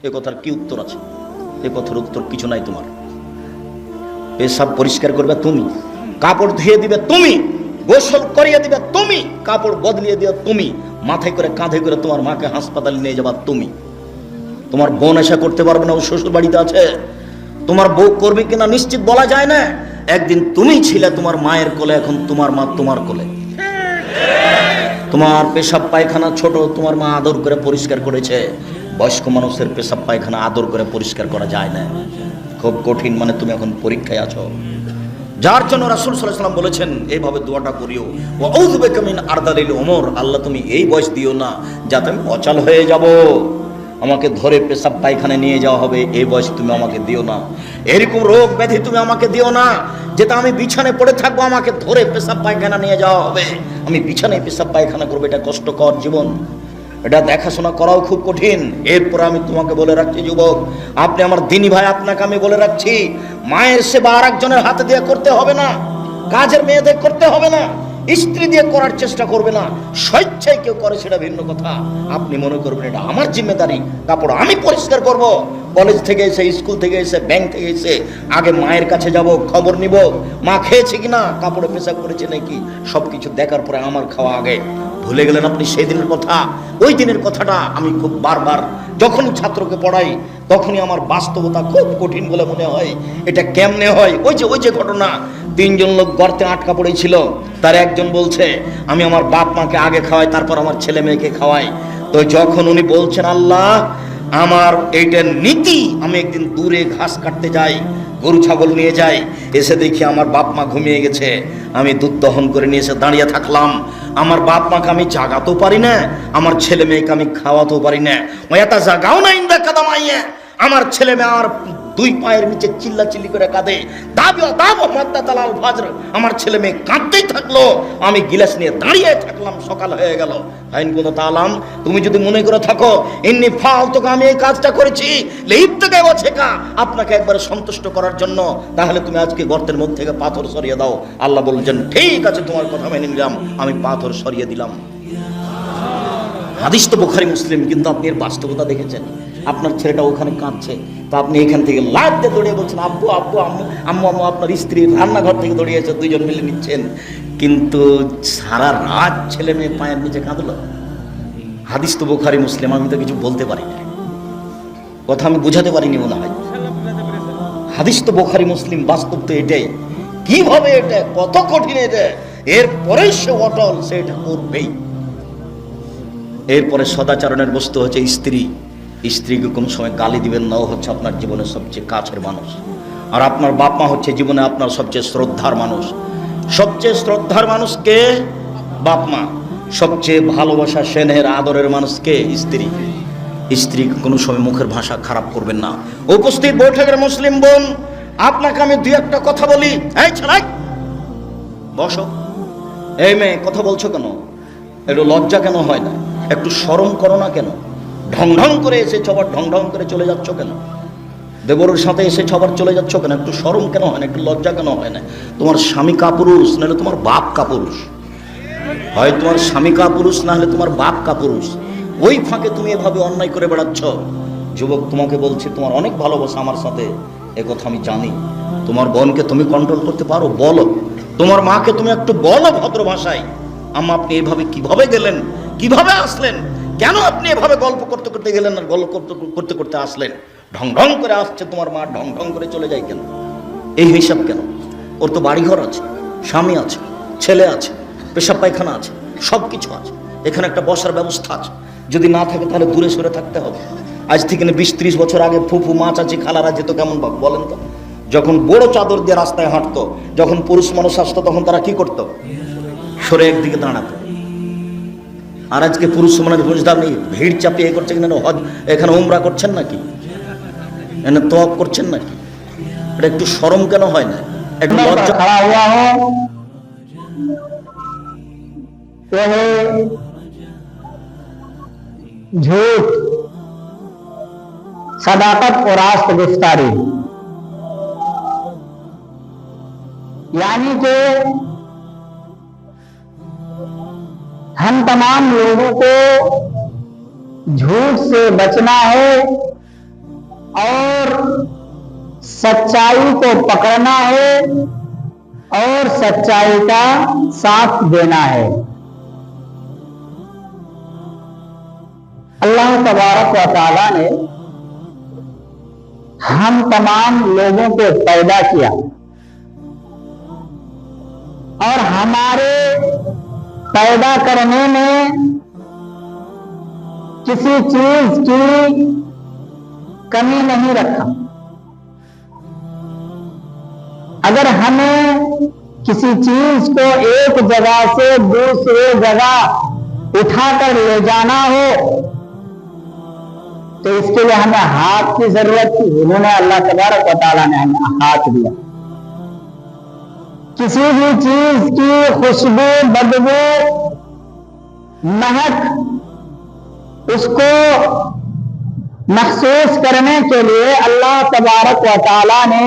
এ কথার কি উত্তর আছে? এ কথার উত্তর কিছু নাই। তোমার পেশাব পরিষ্কার করবে তুমি, কাপড় ধুয়ে দিবে তুমি, গোসল করিয়ে দিবে তুমি, কাপড় বদলিয়ে দিবে তুমি, মাথায় করে কাঁধে করে তোমার মাকে হাসপাতালে নিয়ে যাবা তুমি। তোমার বোন এসে করতে পারবে না, ও শ্বশুর বাড়িতে আছে। তোমার বউ করবে কিনা নিশ্চিত বলা যায় না। একদিন তুমি ছিলে তোমার মায়ের কোলে, এখন তোমার মা তোমার কোলে। তোমার পেশাব পায়খানা ছোট, তোমার মা আদর করে পরিষ্কার করেছে। বয়স্ক মানুষের পেশাব পায়খানা আদর করে পরিষ্কার করা যায় না, খুব কঠিন। মানে তুমি এখন পরীক্ষায় আছো, যার জন্য রাসূল সাল্লাল্লাহু আলাইহি ওয়াসাল্লাম বলেছেন এইভাবে দোয়াটা করিও, ওয়া আউযু বিকা মিন আরদালিল উমর। আল্লাহ তুমি এই বয়স দিও না যাতে আমি অচল হয়ে যাব, আমাকে ধরে পেশাব পায়খানে নিয়ে যাওয়া হবে, এই বয়স তুমি আমাকে দিও না। এরকম রোগ ব্যাধি তুমি আমাকে দিও না যেটা আমি বিছানায় পড়ে থাকবো, আমাকে ধরে পেশাব পায়খানা নিয়ে যাওয়া হবে, আমি বিছানায় পেশাব পায়খানা করবো। এটা কষ্টকর জীবন, এটা দেখাশোনা করাও খুব কঠিন। এরপর আমি তোমাকে বলে রাখছি যুবক, আপনি আমার দিনী ভাই, আপনাকে আমি বলে রাখছি, মায়ের সেবা আর একজনের হাতে দিয়ে করতে হবে না, কাজের মেয়েদের করতে হবে না, স্ত্রী দিয়ে করার চেষ্টা করবে না। স্বেচ্ছায় কেউ করে সেটা ভিন্ন কথা, আপনি মনে করবেন এটা আমার জিম্মেদারি, কাপড় আমি পরিষ্কার করব। কলেজ থেকে এসে, স্কুল থেকে এসে, ব্যাংক থেকে এসে আগে মায়ের কাছে যাব, খবর নিব মা খেয়েছে কিনা, কাপড়ে পেশাব করেছে নাকি, সবকিছু দেখার পরে আমার খাওয়া আগে। ভুলে গেলেন আপনি সেই দিনের কথা? ওই দিনের কথাটা আমি খুব বারবার যখনই ছাত্রকে পড়াই তখনই আমার বাস্তবতা খুব কঠিন বলে মনে হয়। এটা কেমনে হয়? ওই যে ঘটনা, তিনজন লোক গর্তে আটকা পড়েছিল, তার একজন বলছে আমি আমার বাপ মাকে আগে খাওয়াই, তারপর আমার ছেলে মেয়েকে খাওয়াই। তো যখন উনি বলছেন আল্লাহ আমার এইটা নীতি, আমি একদিন দূরে ঘাস কাটতে যাই, গরু ছাগল নিয়ে যাই, এসে দেখি আমার বাপ মা ঘুমিয়ে গেছে, আমি দুধ দহন করে নিয়ে এসে দাঁড়িয়ে থাকলাম, আমার বাপ মাকে আমি জাগাতেও পারি না, আমার ছেলে মেয়েকে আমি খাওয়াতেও পারি না, ওয়াতা জাগাও না ইন্দা কাদামাইয়া, আমার ছেলে মেয়ে আমার দুই পায়ের নিচে চিল্লাচিল্লি করে কাঁদে, আমার ছেলে মেয়ে কাঁদতেই থাকলো, আমি গিলাস নিয়ে দাঁড়িয়ে থাকলাম, সকাল হয়ে গেল। আইন কোন তালাম, তুমি যদি মনে করে থাকো এমনি ফালতু আমি এই কাজটা করেছি আপনাকে একবার সন্তুষ্ট করার জন্য, তাহলে তুমি আজকে গর্তের মধ্যে থেকে পাথর সরিয়ে দাও। আল্লাহ বলছেন ঠিক আছে, তোমার কথা মেনে নিলাম, আমি পাথর সরিয়ে দিলাম। হাদিস তো বুখারী মুসলিম, কিন্তু আপনি এর বাস্তবতা দেখেছেন? আপনার ছেলেটা ওখানে কাঁদছে, তা আপনি এখান থেকে লাফ দিয়ে দৌড়িয়ে বলছেন আব্বু আব্বু আম্মু আম্মু আম্মু, আপনার স্ত্রী রান্নাঘর থেকে দৌড়িয়েছে, দুইজন মিলে নিচ্ছেন, কিন্তু সারা রাত ছেলে মেয়ে পায়ের নিচে কাঁদলো। হাদিস তো বুখারী মুসলিম, আমি তো কিছু বলতে পারি না, কথা আমি বুঝাতে পারিনি মনে হয়। হাদিস তো বুখারী মুসলিম, বাস্তব তো এটাই। কিভাবে এটা কত কঠিন, এটা এরপরে সে অটল, সে এটা করবেই। এরপরে সদাচরণের বস্তু হচ্ছে স্ত্রী। স্ত্রীকে কোনো সময় গালি দিবেন না, ও হচ্ছে আপনার জীবনের সবচেয়ে কাছের মানুষ। আর আপনার বাপ মা হচ্ছে জীবনে আপনার সবচেয়ে শ্রদ্ধার মানুষ। সবচেয়ে শ্রদ্ধার মানুষকে বাপ মা, সবচেয়ে ভালোবাসা স্নেহের আদরের মানুষকে স্ত্রী। স্ত্রীকে কোনো সময় মুখের ভাষা খারাপ করবেন না। উপস্থিত বৈঠকের মুসলিম বোন, আপনাকে আমি দুই একটা কথা বলি। এই ছেলে বসো, এই মেয়ে কথা বলছো কেন? একটু লজ্জা কেন হয় না? একটু শরম করো না কেন? ঢং ঢং করে এসে আবার ঢং ঢং করে চলে যাচ্ছ কেন? দেবরের সাথে এসে আবার চলে যাচ্ছ কেন? একটু শরম কেন হয় না? একটু লজ্জা কেন হয় না? তোমার স্বামী কাপুরুষ, নাহলে তোমার বাপ কাপুরুষ। হয় তোমার স্বামী কাপুরুষ, না হলে তোমার বাপ কাপুরুষ। ওই ফাঁকে তুমি এভাবে অন্যায় করে বেড়াচ্ছ। যুবক, তোমাকে বলছি, তোমার অনেক ভালোবাসা আমার সাথে, এ কথা আমি জানি। তোমার বোনকে তুমি কন্ট্রোল করতে পারো, বলো। তোমার মাকে তুমি একটু বলো ভদ্র ভাষায়, আম্মা আপনি এভাবে কিভাবে গেলেন, কিভাবে আসলেন, কেন আপনি এভাবে গল্প করতে করতে গেলেন আর গল্প করতে করতে আসলেন? ঢং ঢং করে আসছে তোমার মা, ঢং ঢং করে চলে যায় কেন? এই হিসাব কেন? ওর তো বাড়িঘর আছে, স্বামী আছে, ছেলে আছে, পেশাব পায়খানা আছে, সব কিছু আছে, এখানে একটা বসার ব্যবস্থা আছে। যদি না থাকে তাহলে দূরে সরে থাকতে হবে। আজ থেকে 20-30 বছর আগে ফুফু মা চাচি খালারা যেত কেমন ভাব বলেন তো? যখন বড় চাদর দিয়ে রাস্তায় হাঁটতো, যখন পুরুষ মানুষ আসতো, তখন তারা কি করতো? সরে একদিকে দাঁড়াতো। আর আজকে পুরুষ সমানের বুঝদার নেই, ভিড় চাপিয়ে করছে কিনা, হজ এখানে উমরা করছেন নাকি, এখানে তওয়াব করছেন নাকি? এটা একটু শরম কেন হয় না? একটু লজ্জা। खड़ा हुआ हो तो है झूठ, सदाकत और रास्त गिरफ्तारी, यानी कि हम तमाम लोगों को झूठ से बचना है اور सच्चाई को पकड़ना है और सच्चाई का साथ देना है। अल्लाह तबारक व तआला ने हम तमाम लोगों को पैदा किया और हमारे पैदा करने में किसी चीज की कमी नहीं रखा। अगर हमें किसी चीज को एक जगह से दूसरे जगह उठाकर ले जाना हो तो इसके लिए हमें हाथ की जरूरत थी। उन्होंने अल्लाह तबारक व तआला ने हमें हाथ दिया। किसी भी चीज की खुशबू, बदबू, महक उसको महसूस करने के लिए अल्लाह तबारक व तआला ने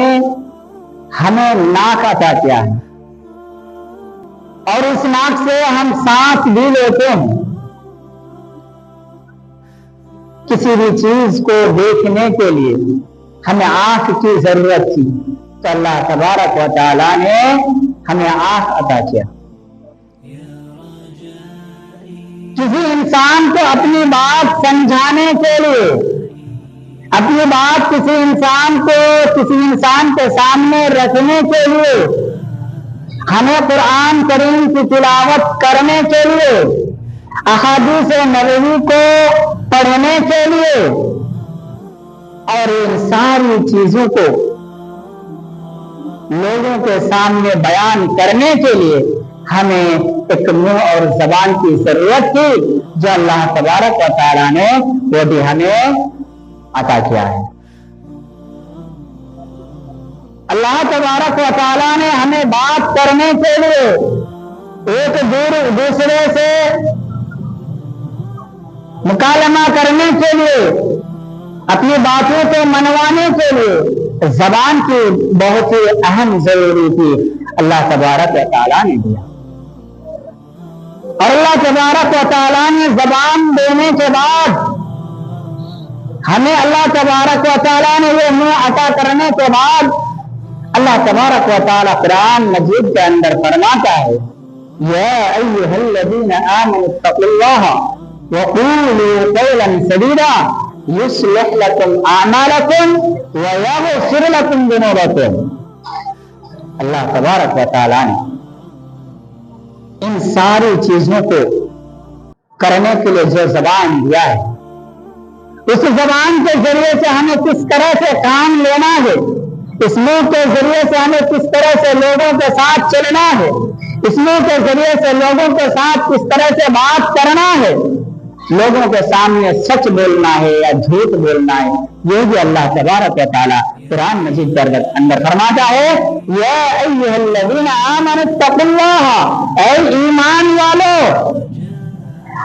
हमें नाक अता किया है और इस नाक से हम सांस भी लेते हैं। किसी भी चीज को देखने के लिए हमें आंख की जरूरत थी तो अल्लाह तबारक व तआला ने हमें आंख अता किया। किसी इंसान को अपनी बात समझाने के लिए, अपनी बात किसी इंसान के सामने रखने के लिए, हमें कुरान करीम की तिलावत करने के लिए, अहादीस नबवी को पढ़ने के लिए और इन सारी चीजों को लोगों के सामने बयान करने के लिए हमें एक मुंह और जबान की जरूरत थी जो अल्लाह तबारक व तआला ने वो भी हमें अता किया है। अल्लाह तबारक व तआला ने हमें बात करने के लिए, एक दूसरे से मुकालमा करने के लिए, अपनी बातों को मनवाने के लिए जबान की बहुत ही अहम जरूरी थी, अल्लाह तबारक व तआला ने दिया। और अल्लाह तबारक व तआला ने जबान देने के बाद हमें, अल्लाह तबारक व तआला ने ये मुंह अता करने के बाद अल्लाह तबारक व तआला कुरान मजीद के अंदर फरमाता है, या अय्युहल्लज़ीना आमनु इत्तक़ुल्लाह व क़ूलू क़ौलन सदीदा युस्लिह लकुम अअमालकुम व यग़फिर लकुम ज़ुनूबकुम। अल्लाह तबारक व तआला ने इन सारी चीजों को करने के लिए जो जबान दिया है, उस जबान के जरिए से हमें किस तरह से काम लेना है, इस मुंह के जरिए से हमें किस तरह से लोगों के साथ चलना है, इस मुंह के जरिए से लोगों के साथ किस तरह से बात करना है, लोगों के सामने सच बोलना है या झूठ बोलना है, ये भी अल्लाह तबारक व तआला कुरान मजीद के अंदर फरमाता है, या अय्युहल्लज़ीना आमनु इत्तक़ुल्लाह, ऐ ईमान वालो।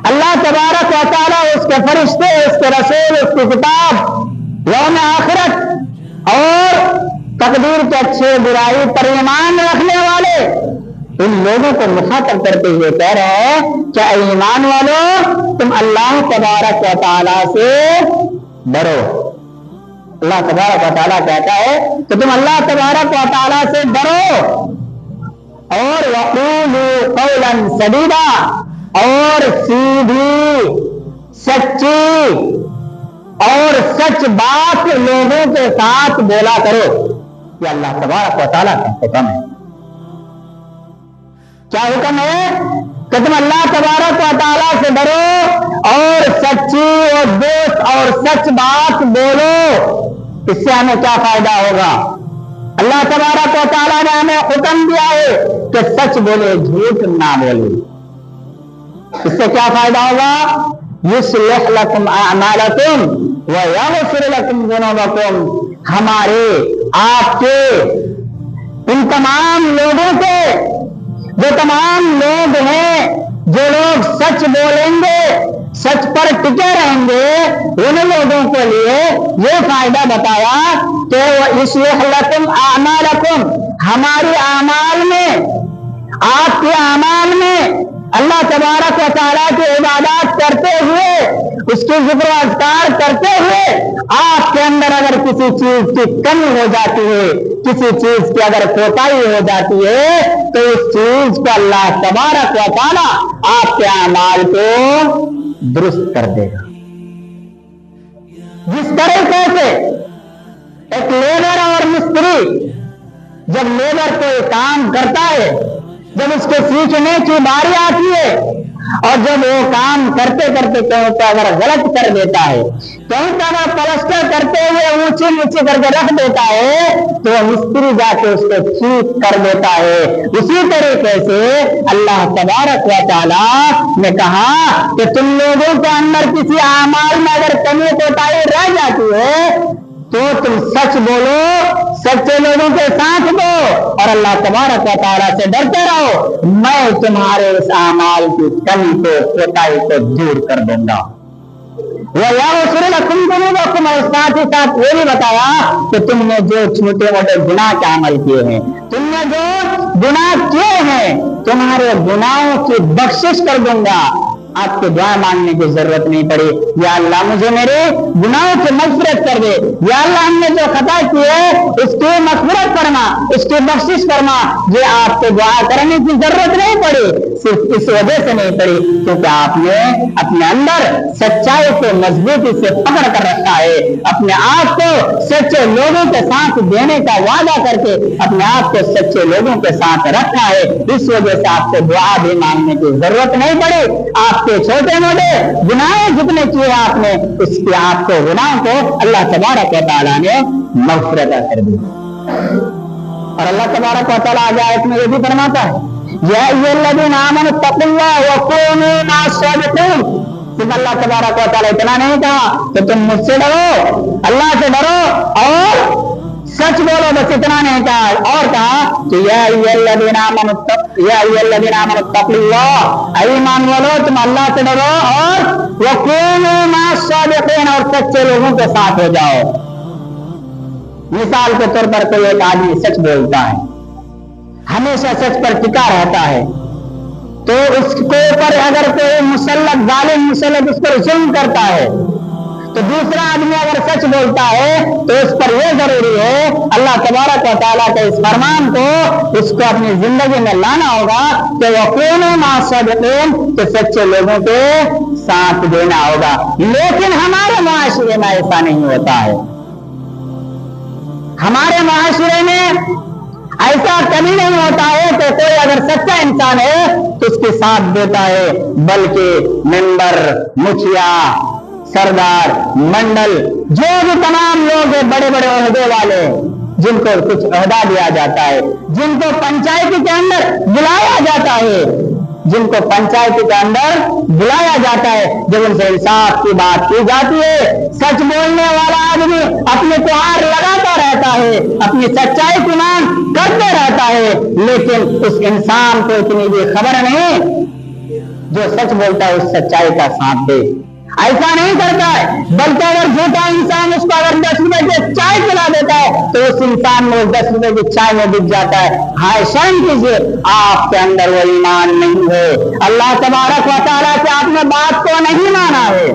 अल्लाह तबारक व तआला, उसके फरिश्ते, उसके रसूल, उसकी किताब, यौम आखिरत और तकदीर के अच्छे बुराई पर ईमान रखने वाले इन लोगों को मुखातब करते हुए कह रहे हैं, क्या ईमान वालों तुम अल्लाह तबारक व तआला से डरो। अल्लाह तबारक व तआला कहता है कि तुम अल्लाह तबारक व तआला से डरो और वक़ूलू क़ौलन सदीदा, और सीधी, सच्ची और सच बात लोगों के साथ बोला करो। ये अल्लाह तबारक व तआला का हुक्म है। क्या हुक्म है कि तुम अल्लाह तबारक व तआला से डरो और सच्ची और दोस्त और सच बात बोलो। इससे हमें क्या फायदा होगा? अल्लाह तबारक व तआला ने हमें हुक्म दिया है कि सच बोले, झूठ ना बोले। इससे क्या फायदा होगा? युस्लिह लकुम अअमालकुम व यग़फिर लकुम ज़ुनूबकुम। हमारे, आपके, इन तमाम लोगों के, जो तमाम लोग हैं, जो लोग सच बोलेंगे, सच पर टिके रहेंगे, उन लोगों के लिए ये फायदा बताया कि युस्लिह लकुम अअमालकुम, हमारी आमाल में, आपके आमाल में अल्लाह तबारक व तआला की इबादत करते हुए, उसकी जिक्र अज़कार करते हुए आपके अंदर अगर किसी चीज की कमी हो जाती है, किसी चीज की अगर कोताही हो जाती है, तो उस चीज को अल्लाह तबारक व तआला आपके अमाल को दुरुस्त कर देगा। जिस तरीके से एक लेबर और मिस्त्री, जब लेबर कोई काम करता है, जब उसके सीखने की बारी आती है और जब वो काम करते करते कहीं तो अगर गलत कर देता है, कहीं तो अगर प्लास्टर करते हुए ऊंची नीचे करके रख देता है, तो मिस्त्री जाके उसको ठीक कर देता है। उसी तरीके से अल्लाह तबारक व तआला ने कहा कि तुम लोगों के अंदर किसी अमाल में अगर कमी कोताही रह जाती है, तो तुम सच बोलो, सच्चे लोगों के साथ दो और अल्लाह तबारक व तआला से डरते रहो। मैं तुम्हारे इस अमाल की कमी को, कोताही को दूर कर दूंगा। और साथ ही साथ ये भी बताया कि तुमने जो छोटे मोटे गुनाह के अमल किए हैं, तुमने जो गुनाह किए हैं, तुम्हारे गुनाहों की बख्शिश कर दूंगा। आपको दुआ मांगने की जरूरत नहीं पड़ी, या अल्लाह मुझे मेरे गुनाहों की मग़फ़िरत कर दे, या अल्लाह हमने जो खता की है उसकी मग़फ़िरत फरमा, उसकी बख्शिश फरमा। ये आपको दुआ करने की जरूरत नहीं पड़ी, सिर्फ इस वजह से नहीं पड़ी क्योंकि आपने अपने अंदर सच्चाई को मजबूती से पकड़ कर रखा है, अपने आप को सच्चे लोगों के साथ देने का वादा करके अपने आप को सच्चे लोगों के साथ रखा है। इस वजह से आपको दुआ भी मांगने की जरूरत नहीं पड़ी। आपके छोटे मोटे गुनाह जितने किए आपने, उसके आपको गुनाह को अल्लाह तबारक व तआला ने मग़फ़िरत कर दी। और अल्लाह तबारक व तआला आगे आयत में ये भी फरमाता है, या अय्युहल्लज़ीना आमनू तक़ुल्लाह व कूनू मअस-सादिक़ीन। सिर्फ अल्लाह तबारक व तआला इतना नहीं कहा कि तुम मुझसे डरो, अल्लाह से डरो और सच बोलो, बस इतना नहीं कहा, और कहा कि या अय्युहल्लज़ीना आमनू तक़ुल्लाह, ईमान वालो तुम अल्लाह से डरो और व कूनू मअस-सादिक़ीन, और सच्चे लोगों के साथ हो जाओ। मिसाल के तौर पर कोई एक आदमी सच बोलता है, हमेशा सच पर टिका रहता है, तो उसके ऊपर अगर कोई मुसल्लत जालिम मुसल्लत उस पर जुल्म करता है, तो दूसरा आदमी अगर सच बोलता है तो उस पर यह जरूरी है अल्लाह तबारक व तआला के इस फरमान को उसको अपनी जिंदगी में लाना होगा कि वक़ूनू मअस-सादिक़ीन, तो सच्चे लोगों के साथ देना होगा। लेकिन हमारे माशरे में ऐसा नहीं होता है। हमारे माशरे में ऐसा कभी नहीं होता है कि कोई अगर सच्चा इंसान है तो उसके साथ देता है, बल्कि मेंबर, मुखिया, सरदार, मंडल, जो भी तमाम लोग हैं, बड़े बड़े ओहदे वाले, जिनको कुछ ओहदा दिया जाता है, जिनको पंचायती के अंदर बुलाया जाता है, जिनको पंचायती के अंदर बुलाया जाता है, जब उनसे इंसाफ की बात की जाती है, सच बोलने वाला आदमी अपने को हार लगाता रहता है, अपनी सच्चाई की मांग करते रहता है, लेकिन उस इंसान को इतनी भी खबर नहीं जो सच बोलता है उस सच्चाई का साथ दे। ऐसा नहीं करता है, बल्कि अगर झूठा इंसान उसको अगर 10 रुपए की चाय पिला देता है तो उस इंसान में 10 रुपए की चाय में बिक जाता है। हाय शर्म कीजिए, आपके अंदर वो ईमान नहीं है। अल्लाह तबारक व तआला से आपने बात को नहीं माना है।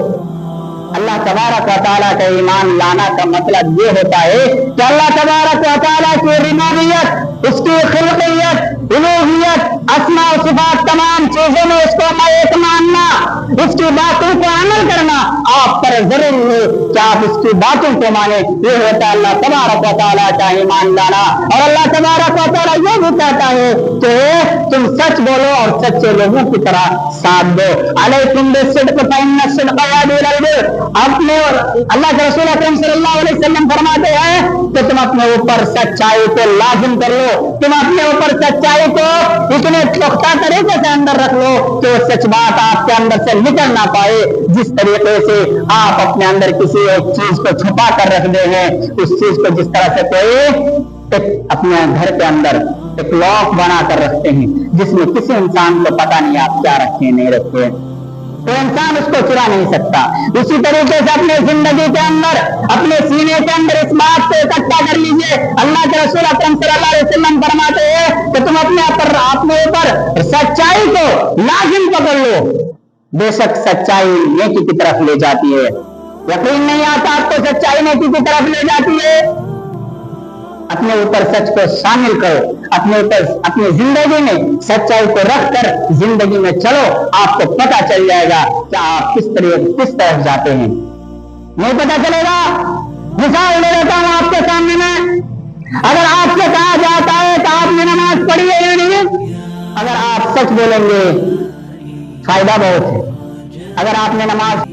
अल्लाह तबारक व तआला का ईमान लाना का मतलब ये होता है कि अल्लाह तबारक व तआला की रुबूबियत, उसकी खिलकियत, उलूहियत, अस्मा और सिफात, तमाम चीजों में उसको एक मानना, उसकी बातों को अमल करना आप पर जरूरी है कि आप उसकी बातों को माने। ये होता है अल्लाह तबारक व तआला का ईमान लाना। और अल्लाह तबारक व तआला ये भी कहता है कि तुम सच बोलो और सच्चे लोगों की तरह साथ दो। अलैकुम बिस्सिद्क़ फ़इन्न सिद्क़ यहदी इलल बिर। अपने अल्लाह के रसूल अकरम सल्लल्लाहु अलैहि वसल्लम फरमाते हैं कि तुम अपने ऊपर सच्चाई को लाजिम कर लो, तुम अपने ऊपर सच्चाई को इतने पुख्ता तरीके से अंदर रख लो कि वो सच बात आपके अंदर से निकल ना पाए। जिस तरीके से आप अपने अंदर किसी एक चीज को छुपा कर रख दे हैं, उस चीज को जिस तरह से कोई अपने घर के अंदर एक लॉक बना कर रखते हैं जिसमें किसी इंसान को पता नहीं आप क्या रखे नहीं रखे, तो इंसान उसको चुरा नहीं सकता। उसी तरीके से अपने जिंदगी के अंदर, अपने सीने के अंदर इस बात को इकट्ठा कर लीजिए। अल्लाह के रसूल अकरम सल्लल्लाहु अलैहि वसल्लम फरमाते हैं कि तुम अपने ऊपर सच्चाई को लाजिम पकड़ लो, बेशक सच्चाई नेकी की तरफ ले जाती है। यकीन नहीं आता आपको सच्चाई नेकी की तरफ ले जाती है। अपने ऊपर सच को शामिल करो, अपने ऊपर अपनी जिंदगी में सच्चाई को रखकर जिंदगी में चलो, आपको पता चल जाएगा कि आप किस तरफ जाते हैं। नहीं पता चलेगा। मिसाल ले लेता हूं आपके सामने में, अगर आपसे कहा जाता है तो आपने नमाज पढ़ी है या नहीं, अगर आप सच बोलेंगे फायदा बहुत है। अगर आपने नमाज